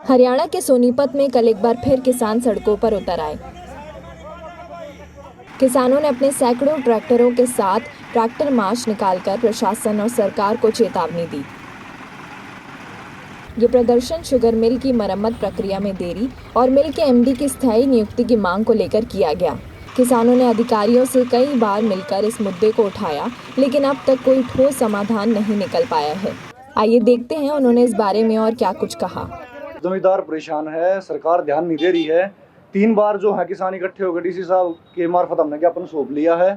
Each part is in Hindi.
हरियाणा के सोनीपत में कल एक बार फिर किसान सड़कों पर उतर आए। किसानों ने अपने सैकड़ों ट्रैक्टरों के साथ ट्रैक्टर मार्च निकालकर प्रशासन और सरकार को चेतावनी दी। ये प्रदर्शन शुगर मिल की मरम्मत प्रक्रिया में देरी और मिल के एमडी की स्थायी नियुक्ति की मांग को लेकर किया गया। किसानों ने अधिकारियों से कई बार मिलकर इस मुद्दे को उठाया, लेकिन अब तक कोई ठोस समाधान नहीं निकल पाया है। आइए देखते हैं उन्होंने इस बारे में और क्या कुछ कहा। जमींदार परेशान है, सरकार ध्यान नहीं दे रही है। 3 बार जो है किसान इकट्ठे हो गए, डीसी साहब के मार्फत हमने ज्ञापन सौंप लिया है,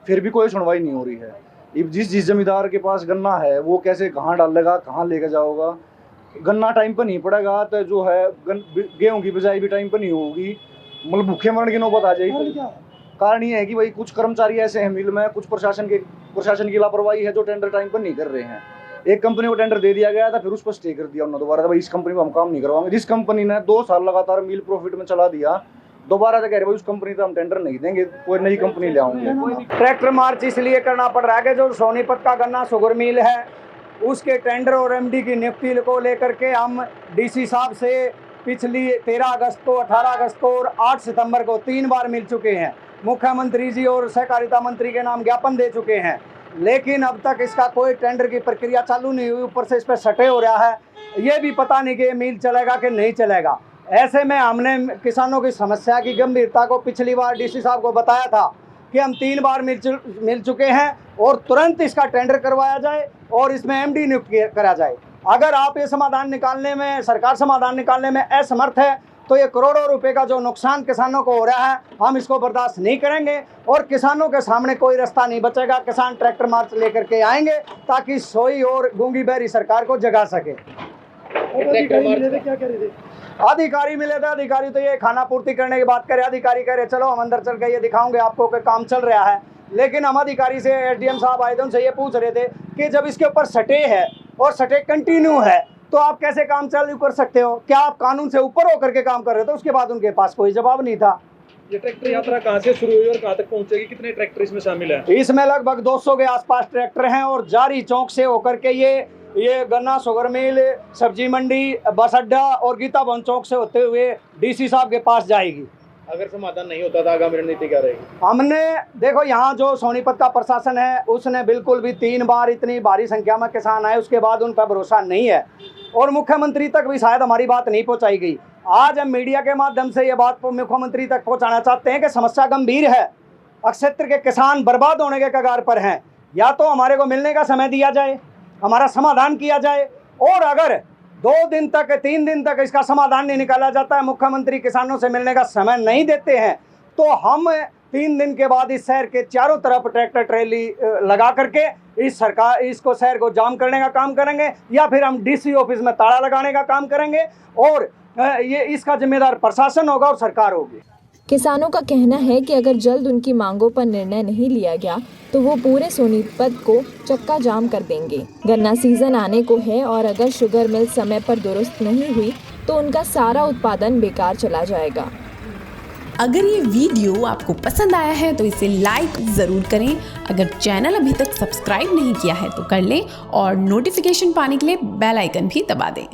फिर भी कोई सुनवाई नहीं हो रही है। जिस जमींदार के पास गन्ना है वो कैसे कहाँ डालेगा, कहाँ लेके जाओगा। गन्ना टाइम पर नहीं पड़ेगा तो जो है गेहूं की बिजाई भी टाइम पर नहीं होगी, मतलब भूखे मरण की नौबत आ जाएगी। कारण ये है कि भाई कुछ कर्मचारी ऐसे हैं मिल में, कुछ प्रशासन की लापरवाही है जो टेंडर टाइम पर नहीं कर रहे हैं। एक कंपनी को टेंडर दे दिया गया था, फिर उस पर स्टे कर दिया उन्होंने दोबारा, भाई इस कंपनी में हम काम नहीं करवाएंगे। जिस कंपनी ने 2 साल लगातार मिल प्रॉफिट में चला दिया, दोबारा से कह रहे भाई उस कंपनी तो हम टेंडर नहीं देंगे, कोई नई कंपनी ले आएंगे। ट्रैक्टर मार्च इसलिए करना पड़ रहा है कि जो सोनीपत का गन्ना शुगर मिल है उसके टेंडर और एमडी की नियुक्ति को लेकर के हम डीसी साहब से पिछली 13 अगस्त को, 18 अगस्त को और 8 सितंबर को 3 बार मिल चुके हैं। मुख्यमंत्री जी और सहकारिता मंत्री के नाम ज्ञापन दे चुके हैं, लेकिन अब तक इसका कोई टेंडर की प्रक्रिया चालू नहीं हुई। ऊपर से इस पर सटे हो रहा है, ये भी पता नहीं कि ये मिल चलेगा कि नहीं चलेगा। ऐसे में हमने किसानों की समस्या की गंभीरता को पिछली बार डीसी साहब को बताया था कि हम 3 बार मिल चुके हैं और तुरंत इसका टेंडर करवाया जाए और इसमें एमडी नियुक्त करा जाए। अगर आप ये समाधान निकालने में, सरकार समाधान निकालने में असमर्थ है तो ये करोड़ों रुपए का जो नुकसान किसानों को हो रहा है, हम इसको बर्दाश्त नहीं करेंगे और किसानों के सामने कोई रास्ता नहीं बचेगा। किसान ट्रैक्टर मार्च लेकर के आएंगे ताकि सोई और गूंगी बहरी सरकार को जगा सके। अधिकारी मिले थे, अधिकारी तो ये खाना पूर्ति करने की बात करे। अधिकारी कह रहे चलो हम अंदर चल के ये दिखाऊंगे आपको कि काम चल रहा है, लेकिन हम अधिकारी से, एसडीएम साहब आए थे, उनसे ये पूछ रहे थे कि जब इसके ऊपर सटे है और सटे कंटिन्यू है तो आप कैसे काम चालू कर सकते हो? क्या आप कानून से ऊपर होकर के काम कर रहे थे? उसके बाद उनके पास कोई जवाब नहीं था। ये ट्रैक्टर यात्रा कहाँ से शुरू हुई और कहाँ तक पहुंचेगी? कितने ट्रैक्टर इसमें शामिल हैं? इसमें लगभग 200 के आसपास ट्रैक्टर हैं और जारी चौक से होकर के ये गन्ना शुगर मिल, सब्जी मंडी, बस अड्डा और गीता भवन चौक से होते हुए डीसी साहब के पास जाएगी। अगर समाधान नहीं होता तो आगामी रणनीति क्या रहेगी? हमने देखो, यहाँ जो सोनीपत का प्रशासन है उसने बिल्कुल भी 3 बार इतनी भारी संख्या में किसान आए, उसके बाद उन पर भरोसा नहीं है और मुख्यमंत्री तक भी शायद हमारी बात नहीं पहुँचाई गई। आज हम मीडिया के माध्यम से ये बात मुख्यमंत्री तक पहुँचाना चाहते हैं कि समस्या गंभीर है। क्षेत्र के किसान बर्बाद होने के कगार पर हैं। या तो हमारे को मिलने का समय दिया जाए, हमारा समाधान किया जाए, और अगर 2 दिन तक, 3 दिन तक इसका समाधान नहीं निकाला जाता है, मुख्यमंत्री किसानों से मिलने का समय नहीं देते हैं, तो हम 3 दिन के बाद इस शहर के चारों तरफ ट्रैक्टर ट्रेली लगा करके इसको शहर को जाम करने का काम करेंगे, या फिर हम डीसी ऑफिस में ताला लगाने का काम करेंगे और ये इसका जिम्मेदार प्रशासन होगा और सरकार होगी। किसानों का कहना है कि अगर जल्द उनकी मांगों पर निर्णय नहीं लिया गया तो वो पूरे सोनीपत को चक्का जाम कर देंगे। गन्ना सीजन आने को है और अगर शुगर मिल समय पर दुरुस्त नहीं हुई तो उनका सारा उत्पादन बेकार चला जाएगा। अगर ये वीडियो आपको पसंद आया है तो इसे लाइक ज़रूर करें। अगर चैनल अभी तक सब्सक्राइब नहीं किया है तो कर लें और नोटिफिकेशन पाने के लिए बेल आइकन भी दबा दें।